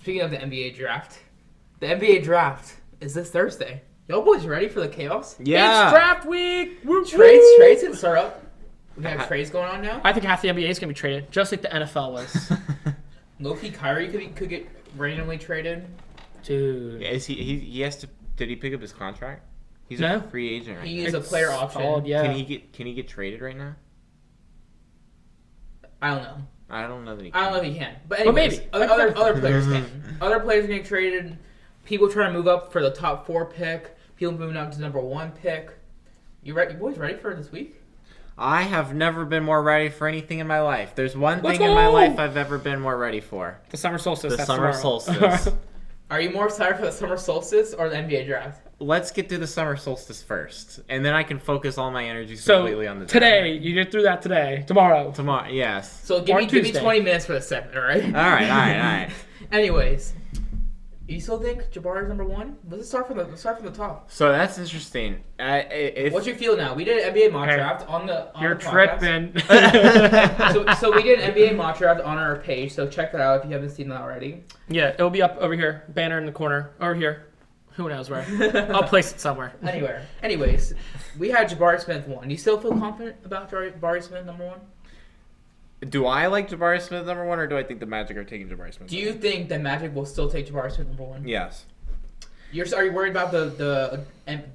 Speaking of the NBA draft, the NBA draft is this Thursday. Y'all boys ready for the chaos? Yeah. It's draft week. Woo, Trades can start up. We have trades going on now. I think half the NBA is gonna be traded, just like the NFL was. Low-key Kyrie could get randomly traded. Dude. Yeah, he has to? Did he pick up his contract? He's No. a free agent right He now. is a player option. Solid, yeah. Can he get traded right now? I don't know. I don't know that he I can. don't know if he can. But But anyways, maybe. other players can. Other players get traded. People trying to move up for the top 4 pick. People moving up to number 1 pick. You boys ready for this week? I have never been more ready for anything in my life. There's one Let's thing in my go! life I've ever been more ready for. The summer solstice. The that's summer tomorrow. solstice. Are you more excited for the summer solstice or the NBA draft? Let's get through the summer solstice first, and then I can focus all my energy So completely on the today, you get through that today. Tomorrow. tomorrow. Yes. So give Or me Tuesday. 20 minutes for the segment, all right? All right. Anyways, you still think Jabari is number 1? Let's start from the top. So that's interesting. If What's your feel now? We did an NBA mock Hey, draft on the You're the podcast. tripping. So we did an NBA mock draft on our page, so check that out if you haven't seen that already. Yeah, it'll be up over here. Banner in the corner. Over here. Who knows where? I'll place it somewhere. Anywhere. Anyways, we had Jabari Smith 1. Do you still feel confident about Jabari Smith number 1? do I like Jabari Smith number 1, or do I think the Magic are taking Jabari Smith? Do you think that Magic will still take Jabari Smith number 1? Yes. Are you worried about the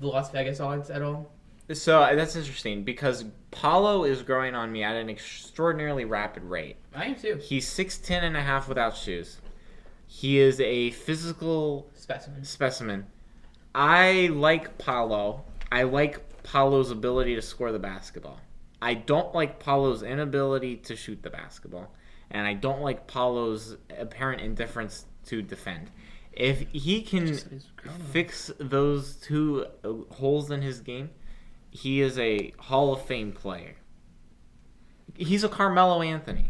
Las Vegas odds at all? So that's interesting because Paulo is growing on me at an extraordinarily rapid rate. I am too. He's 6'10" and a half without shoes. He is a physical specimen. I like Paulo. I like Paulo's ability to score the basketball. I don't like Paulo's inability to shoot the basketball. And I don't like Paulo's apparent indifference to defend. If he can fix those 2 holes in his game, he is a Hall of Fame player. He's a Carmelo Anthony.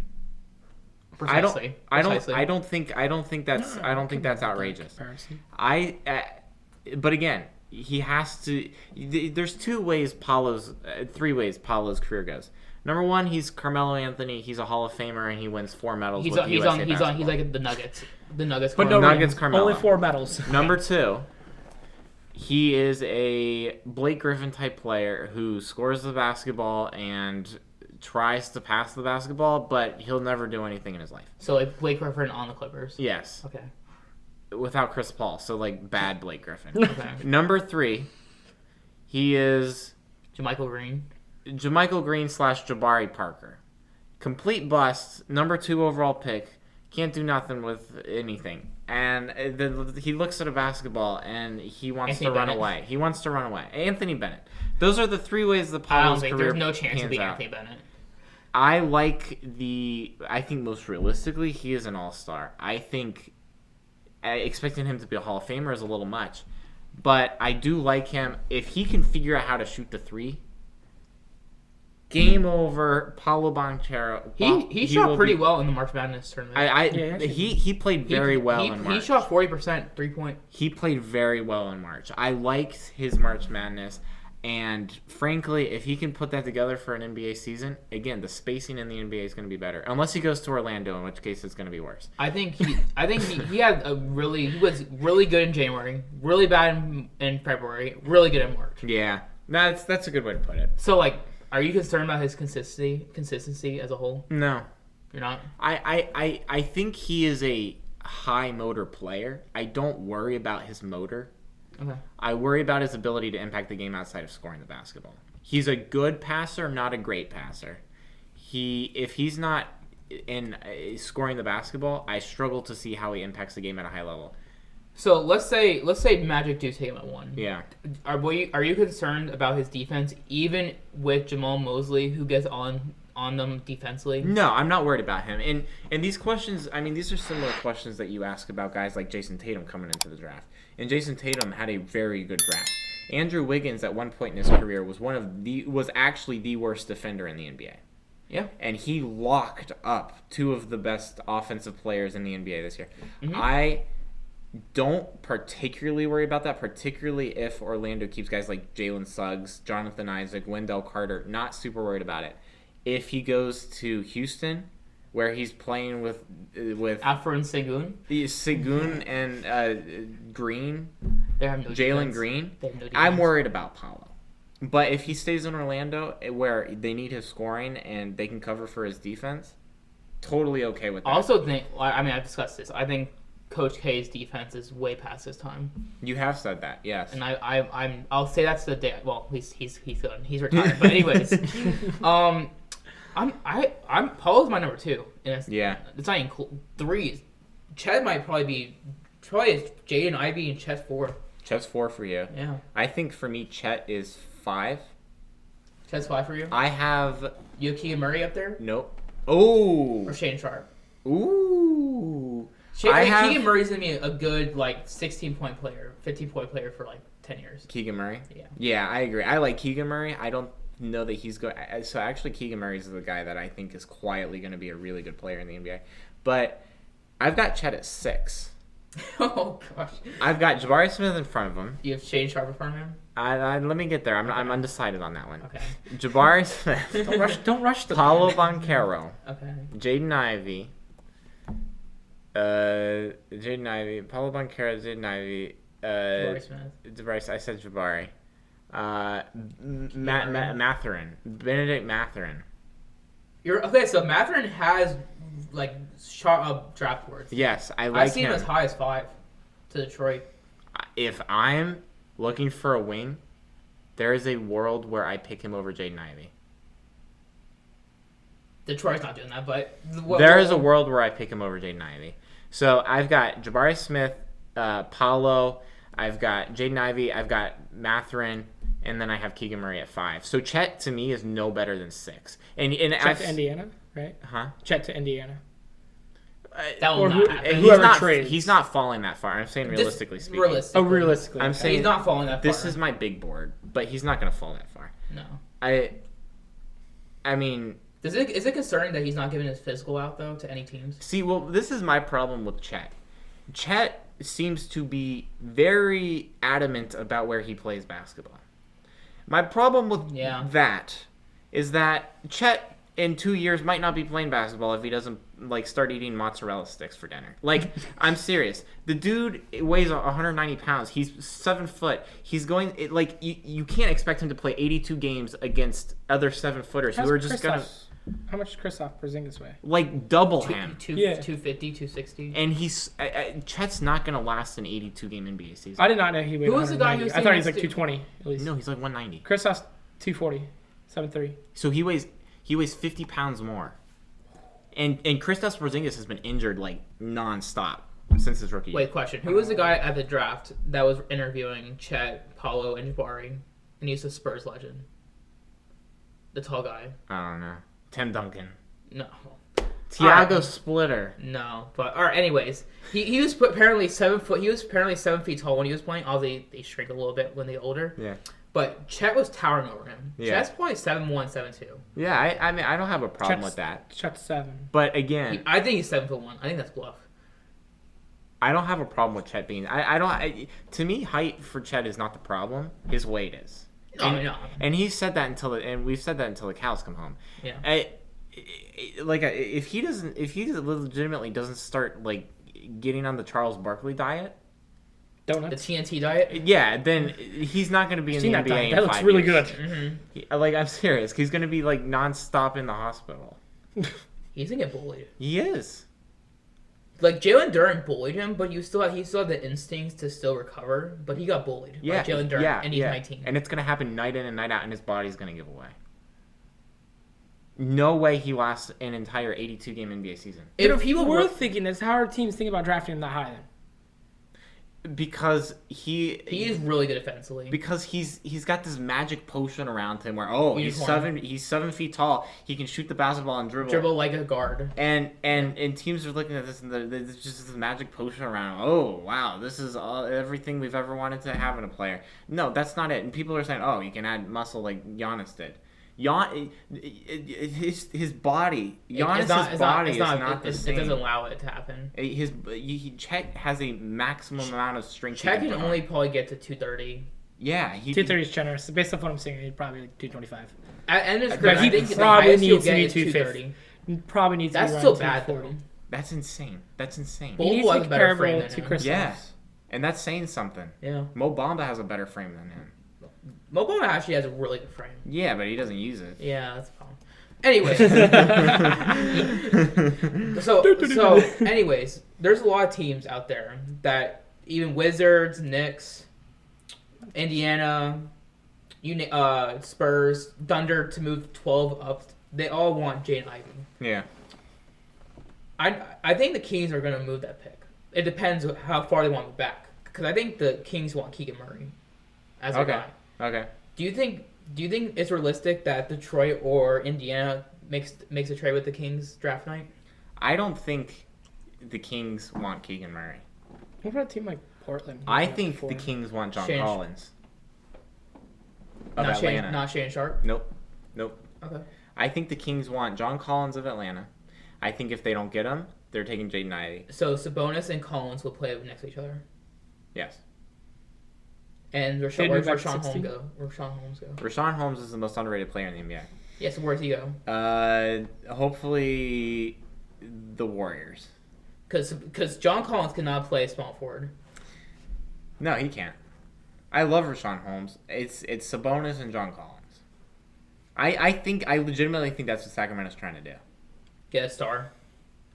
Precisely. I don't think that's outrageous. But again, he has to. There's 3 ways Paulo's career goes. Number 1, he's Carmelo Anthony. He's a Hall of Famer, and he wins 4 medals. He's with like the Nuggets. The Nuggets. But no, Nuggets, Carmelo. only 4 medals. Number 2, he is a Blake Griffin type player who scores the basketball and tries to pass the basketball, but he'll never do anything in his life. So like Blake Griffin on the Clippers. Yes. Okay. Without Chris Paul, so like bad Blake Griffin. Okay. Number 3, he is JaMychal Green. JaMychal Green / Jabari Parker. Complete bust, number 2 overall pick, can't do nothing with anything. And he looks at a basketball and he wants Anthony to run Bennett. away. He wants to run away. Anthony Bennett. Those are the 3 ways the I don't Paulo's think career there's no chance to pans be out. Anthony Bennett. I think most realistically, he is an all-star. I think expecting him to be a Hall of Famer is a little much. But I do like him. If he can figure out how to shoot the 3, game over. Paulo Banchero. He shot pretty well in the March Madness tournament. He played very well in March. He shot 40% 3-point. He played very well in March. I liked his March Madness. And frankly, if he can put that together for an NBA season, again, the spacing in the NBA is going to be better. Unless he goes to Orlando, in which case it's going to be worse. I think he was really good in January, really bad in February, really good in March. Yeah, that's a good way to put it. So like, are you concerned about his consistency as a whole? No, You're not. I think he is a high motor player. I don't worry about his motor. Okay. I worry about his ability to impact the game outside of scoring the basketball. He's a good passer, not a great passer. If he's not in scoring the basketball, I struggle to see how he impacts the game at a high level. So let's say Magic do take him at 1. Yeah. Are you concerned about his defense, even with Jamal Mosley, who gets on them defensively? No, I'm not worried about him. And these questions, I mean, these are similar questions that you ask about guys like Jason Tatum coming into the draft. And Jason Tatum had a very good draft. Andrew Wiggins at one point in his career was actually the worst defender in the NBA. Yeah. And he locked up 2 of the best offensive players in the NBA this year. Mm-hmm. I don't particularly worry about that, particularly if Orlando keeps guys like Jalen Suggs, Jonathan Isaac, Wendell Carter. Not super worried about it. If he goes to Houston, where he's playing with Alfred Sengun. Segun and Green, They have no Jalen defense. Green. They have no I'm defense. worried about Paolo. But if he stays in Orlando, where they need his scoring and they can cover for his defense, totally okay with that. I also think, I mean, I've discussed this. I think Coach K's defense is way past his time, You have said that, yes. and I'll say that's the day. Well, he's done. He's retired. But anyways, I'm Paul's my number 2. And it's not even 3. Chet might probably be Jaden Ivey and Chet 4. Chet's 4 for you. Yeah, I think for me, Chet is 5. Chet's 5 for you. I have Keegan Murray up there nope. Oh, or Shane Sharp. Ooh. Keegan Murray's gonna be a good 16-point player, 15-point player for 10 years. Keegan Murray? Yeah. Yeah, I agree. I like Keegan Murray. I don't know that he's good. So actually, Keegan Murray is the guy that I think is quietly going to be a really good player in the NBA. But I've got Chet at 6. Oh gosh. I've got Jabari Smith in front of him. You have Shane Sharp in front of him. Let me get there. I'm undecided on that one. Okay. Jabari Smith. Don't rush the Paulo Banchero. Okay. Jaden Ivey. Jaden Ivey. Paulo Banchero. Jaden Ivey. Jabari Smith. Jabari. I said Jabari. Mathurin. Benedict Mathurin. Okay, so Mathurin has shot up draft boards. Yes, I like I've seen him as high as 5 to Detroit. If I'm looking for a wing, there is a world where I pick him over Jaden Ivey. Detroit's not doing that, but There is a world where I pick him over Jaden Ivey. So I've got Jabari Smith, Paulo, I've got Jaden Ivey, I've got Mathurin, and then I have Keegan Murray at 5. So Chet to me is no better than 6. And Chet to Indiana, right? Huh? Chet to Indiana. That will Or not happen. whoever trades. He's not falling that far. I'm saying realistically speaking. Realistically. Oh, realistically. I'm saying He's not falling that far. This is my big board, but he's not going to fall that far. No. I mean, Is it concerning that he's not giving his physical out though to any teams? see, well, this is my problem with Chet. Chet seems to be very adamant about where he plays basketball. My problem with that is that Chet in 2 years might not be playing basketball if he doesn't start eating mozzarella sticks for dinner. I'm serious. The dude weighs 190 pounds. He's 7 foot. He's going you can't expect him to play 82 games against other 7-footers who are just gonna. How much does Kristaps Porzingis weigh? Double him. 250, 260. And Chet's not gonna last an 82 game NBA season. I did not know he weighed. Who was the guy who was I thought he was saying 220 at least. No, he's 190. Kristaps 240, 7'3". So he weighs 50 pounds more. And Kristaps Porzingis has been injured nonstop since his rookie year. Wait, question. Who was the guy at the draft that was interviewing Chet, Paulo, and Jabari, and he's a Spurs legend? The tall guy. I don't know. Tim Duncan. No. Tiago Splitter. No, but anyways, he was apparently 7 foot. He was apparently 7 feet tall when he was playing. Although they shrink a little bit when they get older. Yeah. But Chet was towering over him. Yeah. Chet's probably 7'1", 7'2". Yeah, I mean I don't have a problem with that. Chet's 7. But again, I think he's 7'1". I think that's bluff. I don't have a problem with Chet being. To me, height for Chet is not the problem. His weight is. No. And he said that and we've said that until the cows come home. Yeah. If he legitimately doesn't start getting on the Charles Barkley diet, The Donuts. TNT diet. yeah, then he's not going to be in the Seen that NBA diet. in That looks 5 really years. good. Mm-hmm. I'm serious. He's going to be nonstop in the hospital. He's gonna get bullied. He is. Jalen Duren bullied him, but he still had the instincts to still recover. But he got bullied by Jalen Duren, and he's 19. And it's going to happen night in and night out, and his body's going to give away. No way he lasts an entire 82-game NBA season. If people we're were thinking this, how are teams thinking about drafting him that high then? Because he is really good offensively. Because he's got this magic potion around him where he's Unicorn. 7 feet tall. He can shoot the basketball and dribble like a guard. And teams are looking at this and there's just this magic potion around him. Oh wow, this is everything we've ever wanted to have in a player. No, that's not it. And people are saying, you can add muscle like Giannis did. His body, Giannis's body is not the same. It doesn't allow it to happen. Chet has a maximum amount of strength. Chet can only probably get to 230. Yeah, 230 is generous. Based off what I'm seeing, he'd probably 225. And his But he probably needs to be 250. probably needs to That's be still running bad 240. though. That's insane. That's insane. Well, He needs Bol to has be a better frame comparable than to him. Chris Yeah. Sales. And that's saying something. Yeah. Mo Bamba has a better frame than him. Mo Bamba actually has a really good frame. Yeah, but he doesn't use it. Yeah, that's a problem. Anyway. Anyways, there's a lot of teams out there that even Wizards, Knicks, Indiana, Spurs, Thunder to move 12 up. They all want Jaden Ivey. Yeah. I think the Kings are going to move that pick. It depends how far they want it back. Because I think the Kings want Keegan Murray as a guy. Okay. Do you think it's realistic that Detroit or Indiana makes a trade with the Kings draft night? I don't think the Kings want Keegan Murray. What about a team like Portland? I think the Kings want John Collins. Of Atlanta. Not Shannon Sharp? Nope. Okay. I think the Kings want John Collins of Atlanta. I think if they don't get him, they're taking Jaden Ivey. So Sabonis and Collins will play next to each other? Yes. And where's Rashawn Holmes go? Rashawn Holmes is the most underrated player in the NBA. Yeah, so where's he go? Hopefully the Warriors. Because John Collins cannot play small forward. No, he can't. I love Rashawn Holmes. It's Sabonis and John Collins. I legitimately think that's what Sacramento's trying to do. Get a star.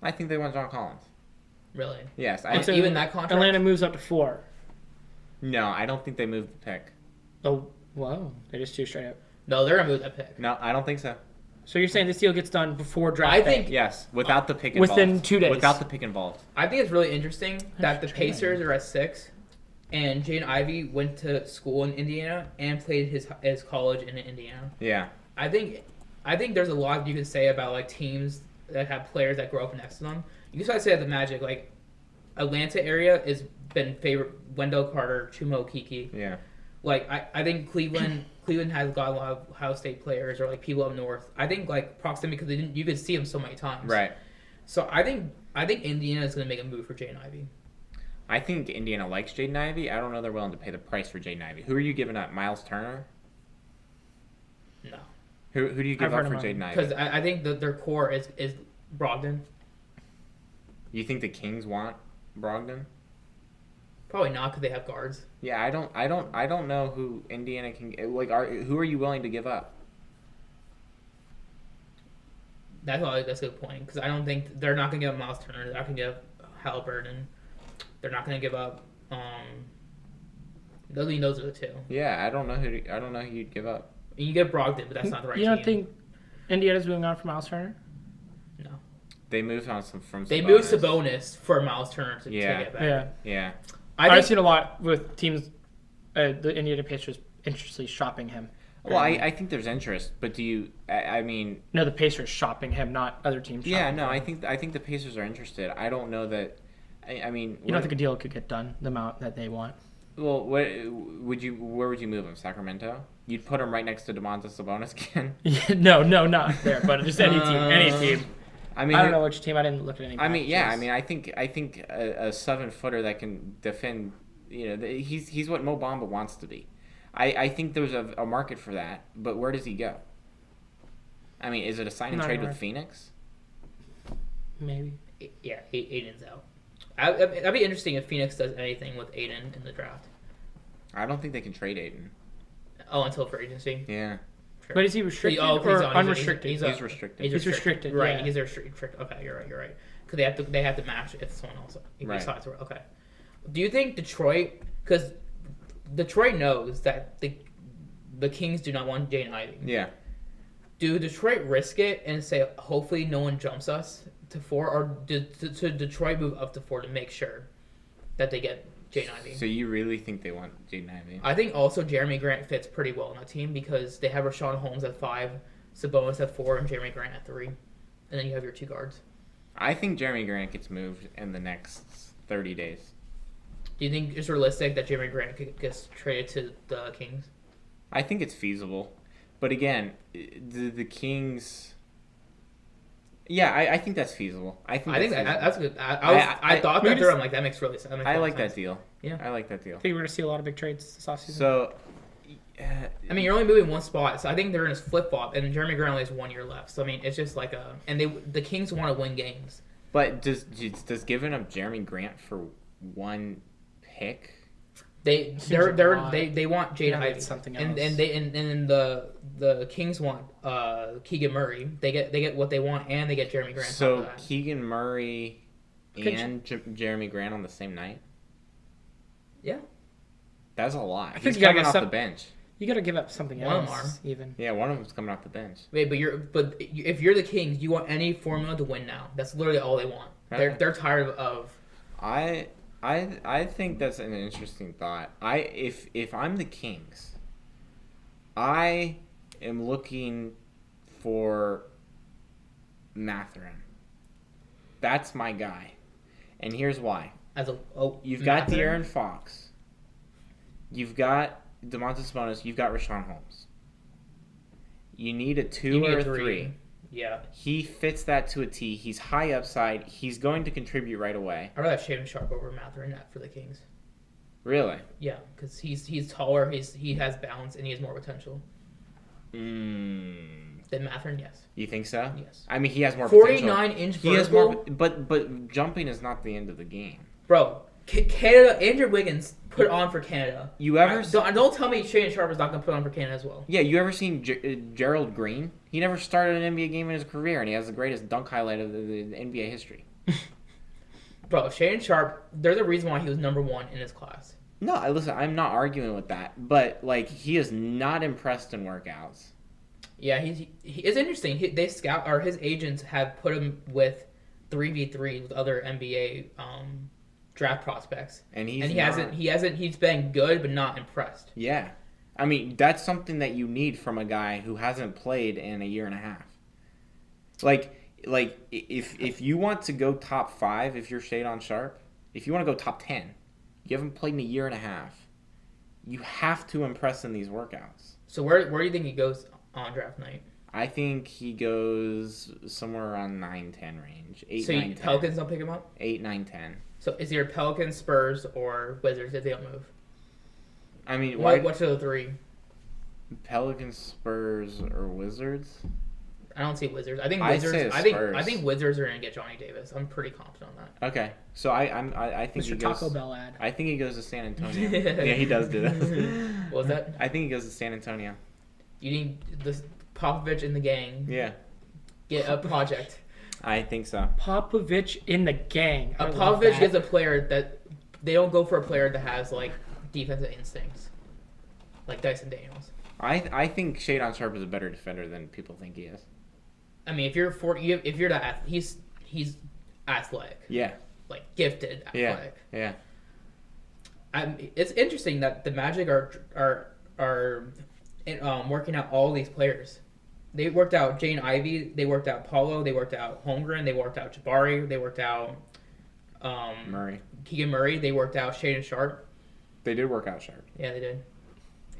I think they want John Collins. Really? Yes. Even that contract? Atlanta moves up to 4. No, I don't think they moved the pick. Oh, wow. They just 2 straight up. No, they're going to move that pick. No, I don't think so. So you're saying this deal gets done before draft day? Yes, without the pick involved. Within 2 days? Without the pick involved. I think it's really interesting that the Pacers are at 6, and Jaden Ivey went to school in Indiana and played his college in Indiana. Yeah. I think there's a lot you can say about like teams that have players that grow up next to them. You can say that the Magic, like Atlanta area, has been favorite Wendell Carter, Chuma Okeke. Yeah. Like I think Cleveland has got a lot of Ohio State players or like people up north. I think like proximity because you could see them so many times. Right. So I think Indiana is going to make a move for Jaden Ivey. I think Indiana likes Jaden Ivey. I don't know they're willing to pay the price for Jaden Ivey. Who are you giving up? Miles Turner? No. Who do you give up for Jaden Ivey? Because I think that their core is Brogdon. You think the Kings want Brogdon? Probably not because they have guards. Yeah, I don't know who Indiana can like. Who are you willing to give up? That's a good point because I don't think they're not going to give up Miles Turner. They're not going to give Halliburton. They're not going to give up. Those are the 2. Yeah, I don't know who you'd give up. You get Brogdon, but that's not the right team. You don't think Indiana's moving on from Miles Turner? No. They moved on from Sabonis. They moved Sabonis for Miles Turner to get back. Yeah. I've seen a lot with teams, the Indiana Pacers, interestingly shopping him. Well, I think there's interest, but do you? I mean, no, the Pacers shopping him, not other teams. Yeah, no, I think the Pacers are interested. I don't know that. I mean, you don't think a deal could get done the amount that they want? Well, where would you move him? Sacramento? You'd put him right next to Domantas Sabonis again? No, not there, but just any team. I mean, I don't know which team. I didn't look at any. I mean, yeah. I mean, I think a 7-footer that can defend. You know, he's what Mo Bamba wants to be. I think there's a market for that, but where does he go? I mean, is it a sign and trade with Phoenix? Maybe. Yeah, Aiden's out. That'd be interesting if Phoenix does anything with Aiden in the draft. I don't think they can trade Aiden. Oh, until free agency? Yeah. Sure. But is he restricted or unrestricted? He's restricted. He's restricted. Right. Yeah. He's restricted. Okay, you're right. Because they have to match if someone else decides. Right. Okay. Do you think Detroit? Because Detroit knows that the Kings do not want Jaden Ivey. Yeah. Do Detroit risk it and say, hopefully no one jumps us to 4, or should Detroit move up to 4 to make sure that they get Jaden Ivey? So you really think they want Jaden Ivey? I think also Jeremy Grant fits pretty well in that team because they have Rashawn Holmes at 5, Sabonis at 4, and Jeremy Grant at 3. And then you have your 2 guards. I think Jeremy Grant gets moved in the next 30 days. Do you think it's realistic that Jeremy Grant gets traded to the Kings? I think it's feasible. But again, the Kings... Yeah, I think that's feasible. I think that's good. I thought that there. I'm like, that makes really sense. I like that deal. Yeah, I like that deal. I think we're going to see a lot of big trades this offseason. So, I mean, you're only moving one spot, so I think they're in a flip flop, and Jeremy Grant only has 1 year left. So I mean, it's just like the Kings want to win games. But does giving up Jeremy Grant for 1 pick? They want Jaden Ivey, something else. and the Kings want Keegan Murray. They get what they want, and they get Jeremy Grant. So Keegan Murray and Jeremy Grant on the same night. Yeah, that's a lot. I think He's coming off the bench. You got to give up something else. One even. Yeah, one of them's coming off the bench. Wait, but if you're the Kings, you want any formula to win now. That's literally all they want. Okay. They're tired of. I think that's an interesting thought. If I'm the Kings, I am looking for Mathurin. That's my guy, and here's why. You've got De'Aaron Fox. You've got Domantas Sabonis. You've got Richaun Holmes. You need a 2 or a 3. Yeah. He fits that to a T. He's high upside. He's going to contribute right away. I'd rather have Shaedon Sharpe over Mathurin for the Kings. Really? Yeah, because he's taller, he has balance, and he has more potential. Than Mathurin, yes. You think so? Yes. I mean, he has more 49-inch vertical. He has more, but jumping is not the end of the game. Bro, Canada, Andrew Wiggins put on for Canada. Don't tell me Shaedon Sharpe is not going to put on for Canada as well. Yeah, you ever seen Gerald Green? He never started an NBA game in his career, and he has the greatest dunk highlight of the NBA history. Bro, Shaedon Sharpe, they're the reason why he was number 1 in his class. No, listen, I'm not arguing with that, but like he is not impressed in workouts. Yeah, it's interesting. His agents have put him with 3v3 with other NBA draft prospects, and he's been good but not impressed. Yeah, I mean that's something that you need from a guy who hasn't played in a year and a half. Like if you want to go top 5, if you're Shaedon Sharpe, if you want to go top 10, you haven't played in a year and a half. You have to impress in these workouts. So where do you think he goes on draft night? I think he goes somewhere around 9-10 range. 8, 9, 10. Pelicans don't pick him up? 8, 9, 10. So is either Pelicans, Spurs, or Wizards if they don't move? I mean, what's the 3? Pelicans, Spurs, or Wizards? I don't see Wizards. I think Wizards. I think Wizards are gonna get Johnny Davis. I'm pretty confident on that. Okay, so I think Mr. he goes. Taco Bell ad. I think he goes to San Antonio. Yeah, he does do that. What was that? I think he goes to San Antonio. You need this Popovich in the gang. Yeah. Get a project. I think so. Popovich in the gang. Popovich gets a player that they don't go for a player that has like defensive instincts, like Dyson Daniels. I think Shaedon Sharpe is a better defender than people think he is. I mean, if you're that he's athletic. Yeah. Like gifted athletic. Yeah. It's interesting that the Magic are working out all these players. They worked out Jaden Ivey, they worked out Paulo, they worked out Holmgren, they worked out Jabari, they worked out Keegan Murray, they worked out Shaedon Sharpe. They did work out Sharpe. Yeah, they did.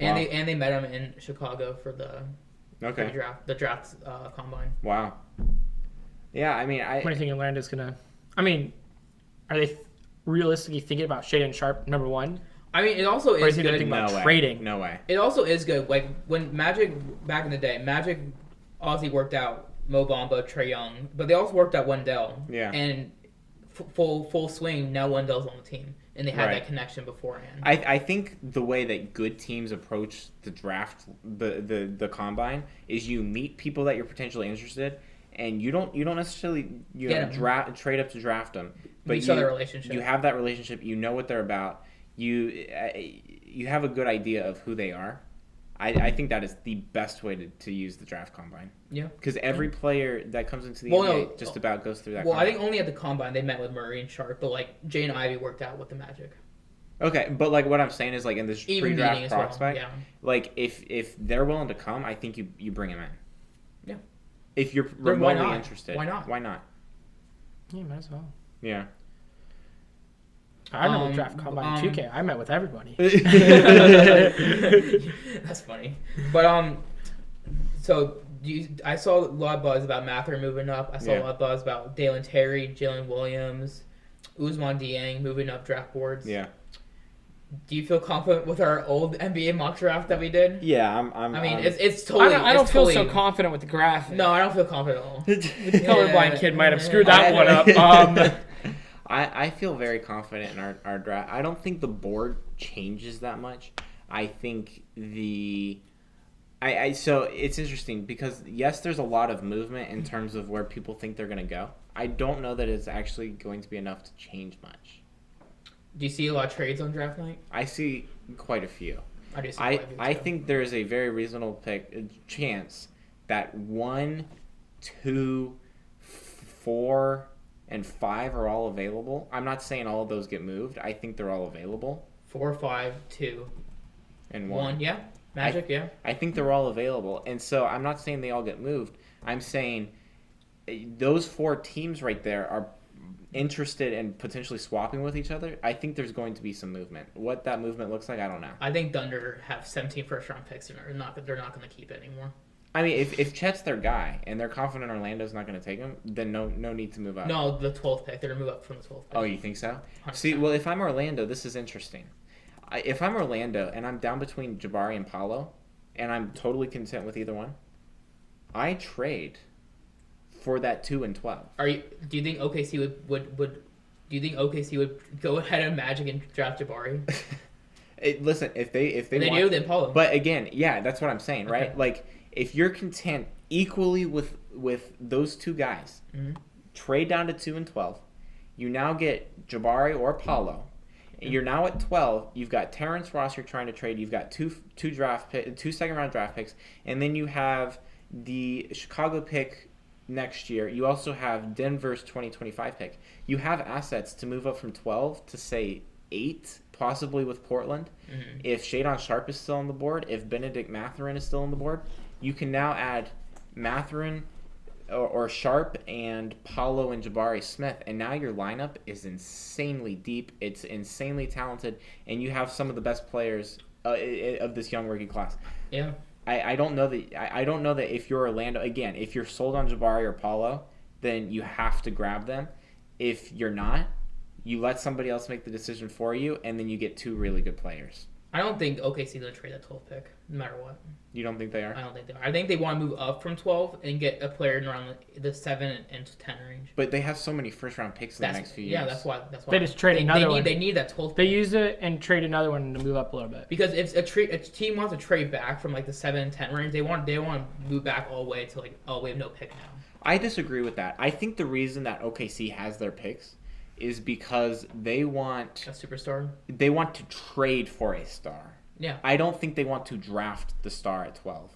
Wow. And they met him in Chicago for the draft combine. Wow. Yeah, I mean, What do you think Atlanta's gonna? I mean, are they realistically thinking about Shaedon Sharpe number 1? I mean, it also is good. Trading. No way. It also is good. Like when Magic back in the day, Magic obviously worked out Mo Bamba, Trae Young, but they also worked out Wendell. Yeah. And full swing. Now Wendell's on the team, and they had that connection beforehand. I think the way that good teams approach the draft, the combine, is you meet people that you're potentially interested, and you don't necessarily trade up to draft them, but you saw their relationship. You have that relationship. You know what they're about. You have a good idea of who they are. I think that is the best way to use the draft combine. Yeah. Because every player that comes into the NBA just about goes through that combine. I think only at the combine they met with Murray and Sharpe, but like Jaden Ivey worked out with the Magic. Okay, but like what I'm saying is like in this pre-draft prospect, yeah. Like if they're willing to come, I think you bring them in. Yeah. If you're remotely interested. Why not? Why not? Yeah, might as well. Yeah. I remember draft combine 2K. I met with everybody. That's funny. But so I saw a lot of buzz about Mathurin moving up. I saw a lot of buzz about Dalen Terry, Jalen Williams, Ousmane Dieng moving up draft boards. Yeah. Do you feel confident with our old NBA mock draft that we did? Yeah, it's totally. I don't feel totally, so confident with the graphic. No, I don't feel confident at all. The colorblind kid might have screwed that one up. I feel very confident in our draft. I don't think the board changes that much. I think so it's interesting because yes, there's a lot of movement in terms of where people think they're going to go. I don't know that it's actually going to be enough to change much. Do you see a lot of trades on draft night? I see quite a few. I do see I think there is a very reasonable chance that 1, 2, 4, and 5 are all available. I'm not saying all of those get moved. I think they're all available. 4, 5, 2, and 1. Yeah. Magic, yeah. I think they're all available. And so I'm not saying they all get moved. I'm saying those 4 teams right there are interested in potentially swapping with each other. I think there's going to be some movement. What that movement looks like, I don't know. I think Thunder have 17 first-round picks and they're not going to keep it anymore. I mean, if Chet's their guy and they're confident Orlando's not going to take him, then no need to move up. No, the 12th pick. They're going to move up from the 12th pick. Oh, you think so? 100%. See, well, if I'm Orlando, this is interesting. If I'm Orlando and I'm down between Jabari and Paolo, and I'm totally content with either one, I trade for that 2 and 12. Do you think OKC would do you think OKC would go ahead and Magic and draft Jabari? Listen, if they do, then Paolo. But again, yeah, that's what I'm saying, right? Okay. Like if you're content equally with those 2 guys, trade down to 2 and 12. You now get Jabari or Paolo. You're now at 12. You've got Terrence Ross you're trying to trade. You've got two second-round draft picks. And then you have the Chicago pick next year. You also have Denver's 2025 pick. You have assets to move up from 12 to, say, 8, possibly with Portland. Mm-hmm. If Shadon Sharp is still on the board, if Benedict Mathurin is still on the board, you can now add Mathurin or Sharp and Paolo and Jabari Smith, and now your lineup is insanely deep. It's insanely talented, and you have some of the best players of this young rookie class. Yeah. I don't know that if you're Orlando, again, if you're sold on Jabari or Paolo, then you have to grab them. If you're not, you let somebody else make the decision for you, and then you get 2 really good players. I don't think OKC's going to trade that 12th pick, no matter what. You don't think they are? I don't think they are. I think they want to move up from 12 and get a player in around the 7 and 10 range. But they have so many first-round picks in the next few years. Yeah, that's why. They just trade another one. They need that 12th pick. They use it and trade another one to move up a little bit. Because if a team wants to trade back from like the 7 and 10 range, they want to move back all the way to like, oh, we have no pick now. I disagree with that. I think the reason that OKC has their picks is because they want a superstar. They want to trade for a star. Yeah. I don't think they want to draft the star at 12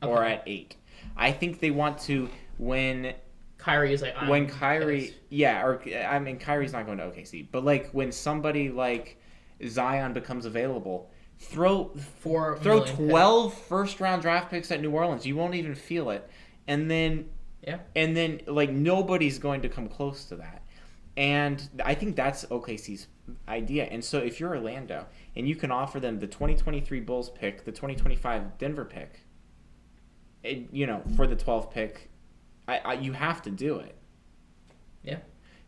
or at 8. I think they want to when Kyrie is like Kyrie's not going to OKC, but like when somebody like Zion becomes available, throw 12 first-round draft picks at New Orleans. You won't even feel it, and then like nobody's going to come close to that. And I think that's OKC's idea. And so if you're Orlando and you can offer them the 2023 Bulls pick, the 2025 Denver pick, for the 12th pick, you have to do it. Yeah.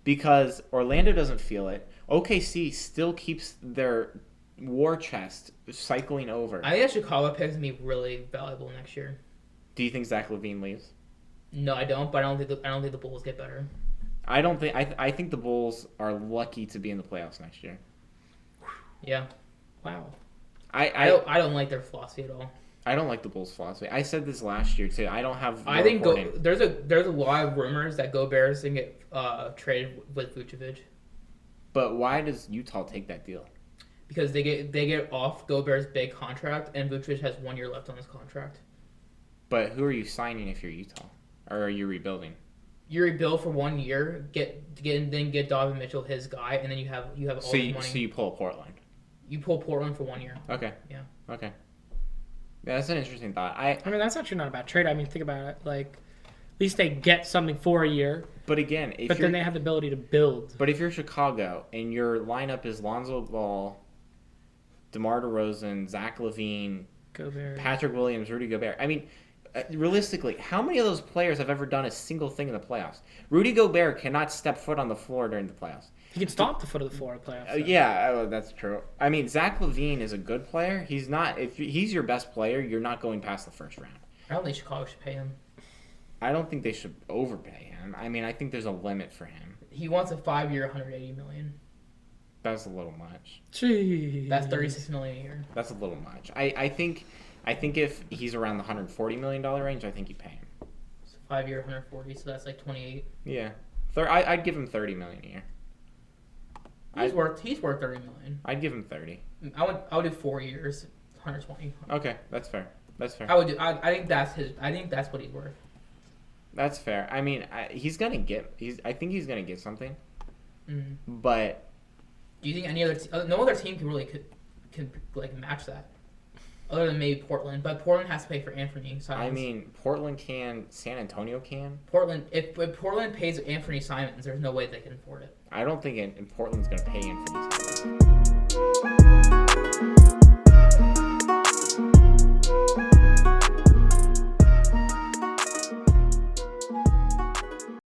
Because Orlando doesn't feel it. OKC still keeps their war chest cycling over. I think that Chicago pick is going to be really valuable next year. Do you think Zach LaVine leaves? No, I don't. But I don't think the Bulls get better. I think the Bulls are lucky to be in the playoffs next year. Yeah. Wow. I don't like their philosophy at all. I don't like the Bulls' philosophy. I said this last year too. I don't have. I think there's a lot of rumors that Gobert's gonna get traded with Vucevic. But why does Utah take that deal? Because they get off Gobert's big contract, and Vucevic has 1 year left on his contract. But who are you signing if you're Utah, or are you rebuilding? You rebuild for 1 year, get Donovan Mitchell his guy, and then you have all the money. So you pull Portland. You pull Portland for 1 year. Okay. Yeah. Okay. Yeah, that's an interesting thought. I mean, that's actually not a bad trade. I mean, think about it. Like, at least they get something for a year. But again, then they have the ability to build. But if you're Chicago and your lineup is Lonzo Ball, DeMar DeRozan, Zach LaVine, Gobert, Patrick Williams, Rudy Gobert. I mean, realistically, how many of those players have ever done a single thing in the playoffs? Rudy Gobert cannot step foot on the floor during the playoffs. He can stomp the foot of the floor in playoffs. Yeah, that's true. I mean, Zach LaVine is a good player. He's not. If he's your best player, you're not going past the first round. I don't think Chicago should pay him. I don't think they should overpay him. I mean, I think there's a limit for him. He wants a 5-year, $180 million. That's a little much. Jeez. That's $36 million a year. That's a little much. I think if he's around the $140 million range, I think you pay him. It's 5-year, 140, so that's like 28. Yeah, I'd give him $30 million a year. He's worth $30 million. I'd give him 30. I would do 4 years, 120. Okay, that's fair. That's fair. I think that's his. I think that's what he's worth. That's fair. I mean, he's gonna get. I think he's gonna get something. Mm. But do you think any other no other team can like match that, other than maybe Portland? But Portland has to pay for Anthony Simons. I mean, Portland can. San Antonio can. Portland. If Portland pays Anthony Simons, there's no way they can afford it. I don't think Portland's gonna pay Anthony Simons.